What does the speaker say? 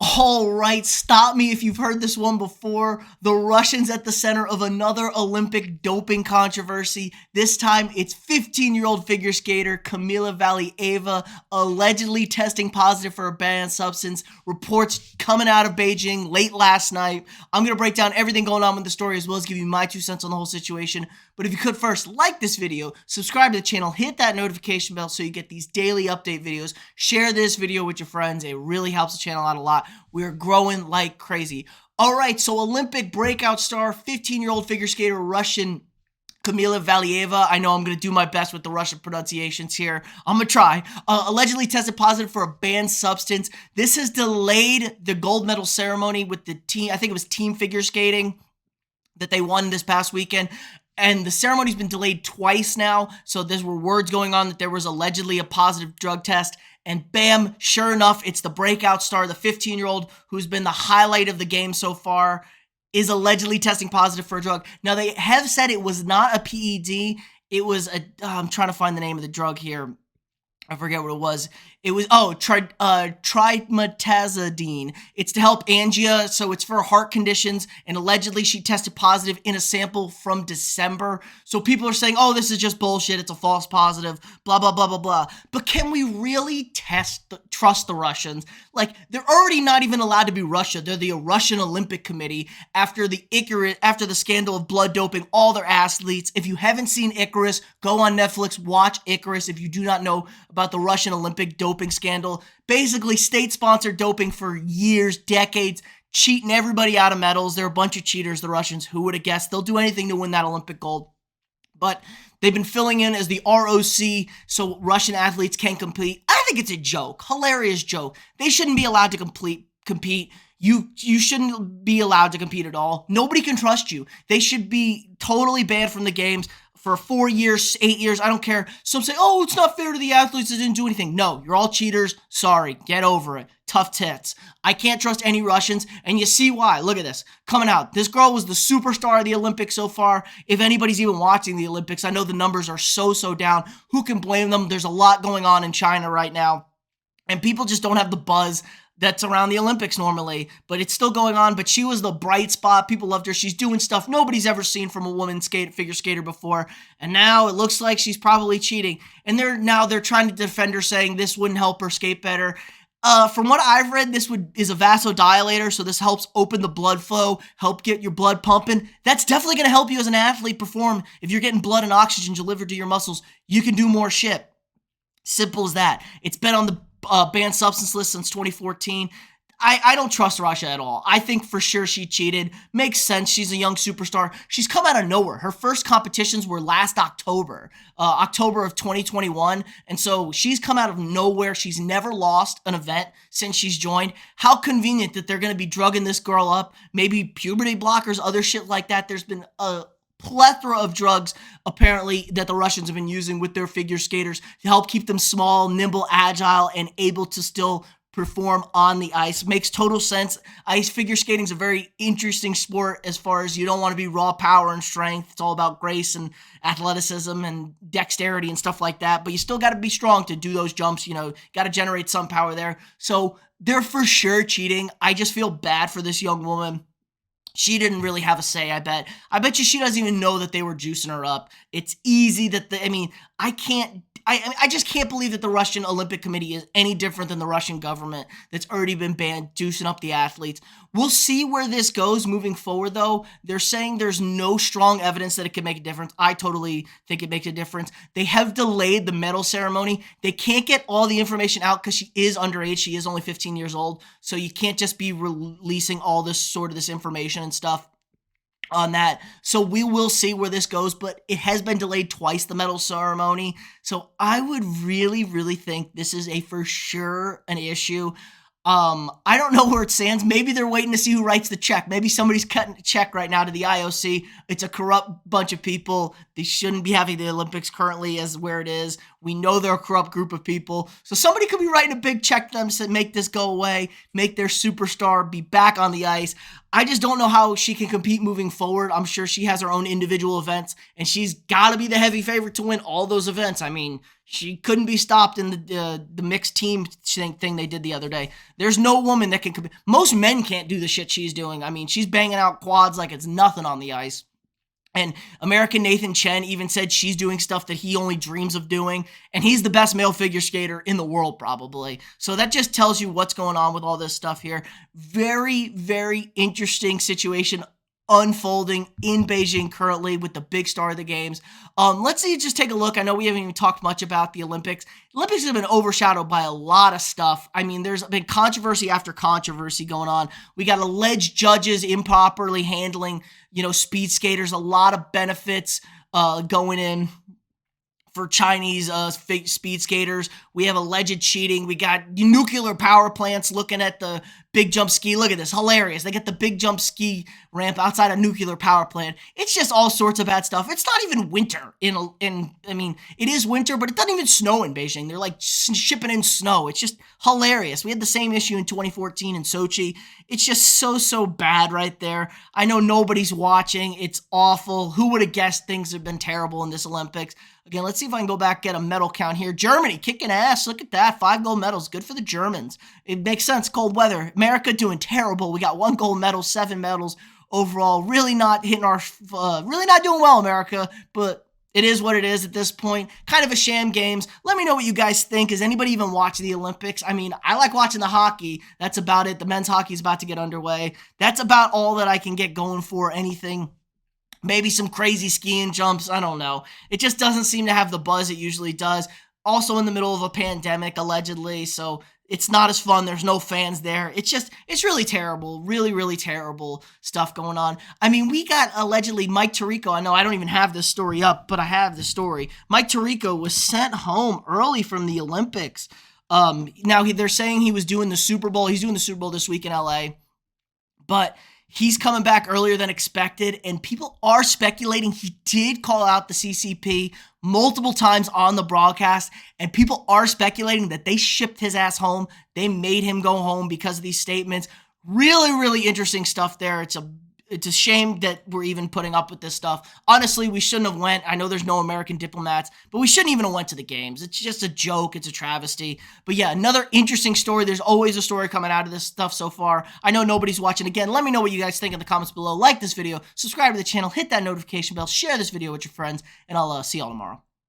All right, stop me if you've heard this one before. The Russians at the center of another Olympic doping controversy. This time, it's 15-year-old figure skater Kamila Valieva allegedly testing positive for a banned substance. Reports coming out of Beijing late last night. I'm going to break down everything going on with the story as well as give you my 2 cents on the whole situation. But if you could first, like this video, subscribe to the channel, hit that notification bell so you get these daily update videos. Share this video with your friends. It really helps the channel out a lot. We're growing like crazy. All right, so Olympic breakout star, 15-year-old figure skater, Russian Kamila Valieva. I know I'm going to do my best with the Russian pronunciations here. I'm going to try. Allegedly tested positive for a banned substance. This has delayed the gold medal ceremony with the team. I think it was team figure skating that they won this past weekend. And the ceremony's been delayed twice now. So there were words going on that there was allegedly a positive drug test. And bam, sure enough, it's the breakout star, the 15-year-old who's been the highlight of the game so far, is allegedly testing positive for a drug. Now, they have said it was not a PED. It was a, I'm trying to find the name of the drug here. I forget what it was. It was, trimetazidine. It's to help angina, so it's for heart conditions, and allegedly she tested positive in a sample from December. So people are saying, oh, this is just bullshit, it's a false positive, blah, blah, blah, blah, blah. But can we really trust the Russians? Like, they're already not even allowed to be Russia. They're the Russian Olympic Committee after the scandal of blood doping all their athletes. If you haven't seen Icarus, go on Netflix, watch Icarus if you do not know about the Russian Olympic doping scandal. Basically, state-sponsored doping for years, decades, cheating everybody out of medals. They're a bunch of cheaters, the Russians. Who would have guessed? They'll do anything to win that Olympic gold. But they've been filling in as the ROC so Russian athletes can compete. I think it's a joke. Hilarious joke. They shouldn't be allowed to compete. You shouldn't be allowed to compete at all. Nobody can trust you. They should be totally banned from the games for 4 years, 8 years, I don't care. Some say, oh, it's not fair to the athletes that didn't do anything. No, you're all cheaters. Sorry, get over it. Tough tits. I can't trust any Russians, and you see why. Look at this. Coming out. This girl was the superstar of the Olympics so far. If anybody's even watching the Olympics, I know the numbers are so down. Who can blame them? There's a lot going on in China right now, and people just don't have the buzz that's around the Olympics normally, but it's still going on. But she was the bright spot. People loved her. She's doing stuff nobody's ever seen from a woman figure skater before, and now it looks like she's probably cheating. And they're trying to defend her, saying this wouldn't help her skate better. From what I've read, this is a vasodilator, so this helps open the blood flow, help get your blood pumping. That's definitely going to help you as an athlete perform. If you're getting blood and oxygen delivered to your muscles, you can do more shit. Simple as that. It's been on the banned substance list since 2014. I don't trust Russia at all. I think for sure she cheated. Makes sense. She's a young superstar. She's come out of nowhere. Her first competitions were last October, October of 2021. And so she's come out of nowhere. She's never lost an event since she's joined. How convenient that they're going to be drugging this girl up. Maybe puberty blockers, other shit like that. There's been a plethora of drugs apparently that the Russians have been using with their figure skaters to help keep them small, nimble, agile, and able to still perform on the ice. Makes total sense. Ice figure skating is a very interesting sport as far as you don't want to be raw power and strength. It's all about grace and athleticism and dexterity and stuff like that, but you still got to be strong to do those jumps, got to generate some power there. So they're for sure cheating. I just feel bad for this young woman. She didn't really have a say, I bet. I bet you she doesn't even know that they were juicing her up. It's easy that I just can't believe that the Russian Olympic Committee is any different than the Russian government that's already been banned, juicing up the athletes. We'll see where this goes moving forward, though. They're saying there's no strong evidence that it could make a difference. I totally think it makes a difference. They have delayed the medal ceremony. They can't get all the information out because she is underage. She is only 15 years old. So you can't just be releasing all this information and stuff on that. So we will see where this goes, but it has been delayed twice, the medal ceremony. So I would really think this is for sure an issue. I don't know where it stands. Maybe they're waiting to see who writes the check. Maybe somebody's cutting a check right now to the IOC. It's a corrupt bunch of people. They shouldn't be having the Olympics currently as where it is. We know they're a corrupt group of people. So somebody could be writing a big check to them to make this go away, make their superstar be back on the ice. I just don't know how she can compete moving forward. I'm sure she has her own individual events, and she's got to be the heavy favorite to win all those events. I mean, She couldn't be stopped in the mixed team thing they did the other day. There's no woman that can compete. Most men can't do the shit she's doing. I mean, she's banging out quads like it's nothing on the ice. And American Nathan Chen even said she's doing stuff that he only dreams of doing. And he's the best male figure skater in the world, probably. So that just tells you what's going on with all this stuff here. Very, very interesting situation unfolding in Beijing currently with the big star of the games. Let's see, just take a look. I know we haven't even talked much about the Olympics. Olympics have been overshadowed by a lot of stuff. I mean, there's been controversy after controversy going on. We got alleged judges improperly handling, speed skaters, a lot of benefits going in for Chinese speed skaters. We have alleged cheating. We got nuclear power plants looking at the big jump ski. Look at this. Hilarious. They get the big jump ski ramp outside a nuclear power plant. It's just all sorts of bad stuff. It's not even winter. I mean, it is winter, but it doesn't even snow in Beijing. They're like shipping in snow. It's just hilarious. We had the same issue in 2014 in Sochi. It's just so bad right there. I know nobody's watching. It's awful. Who would have guessed things have been terrible in this Olympics? Again, let's see if I can go back, get a medal count here. Germany kicking ass. Look at that. 5 gold medals. Good for the Germans. It makes sense. Cold weather. America doing terrible. We got 1 gold medal, 7 medals overall. Really not hitting really not doing well, America. But it is what it is at this point. Kind of a sham games. Let me know what you guys think. Is anybody even watching the Olympics? I mean, I like watching the hockey. That's about it. The men's hockey is about to get underway. That's about all that I can get going for anything. Maybe some crazy skiing jumps. I don't know. It just doesn't seem to have the buzz it usually does. Also in the middle of a pandemic, allegedly. So it's not as fun. There's no fans there. It's really terrible. Really, really terrible stuff going on. I mean, we got allegedly Mike Tirico. I know I don't even have this story up, but I have the story. Mike Tirico was sent home early from the Olympics. Now they're saying he was doing the Super Bowl. He's doing the Super Bowl this week in LA. But he's coming back earlier than expected, and people are speculating he did call out the CCP multiple times on the broadcast, and people are speculating that they shipped his ass home. They made him go home because of these statements. Really, really interesting stuff there. It's a shame that we're even putting up with this stuff. Honestly, we shouldn't have went. I know there's no American diplomats, but we shouldn't even have went to the games. It's just a joke. It's a travesty. But yeah, another interesting story. There's always a story coming out of this stuff so far. I know nobody's watching. Again, let me know what you guys think in the comments below. Like this video, subscribe to the channel, hit that notification bell, share this video with your friends, and I'll see y'all tomorrow.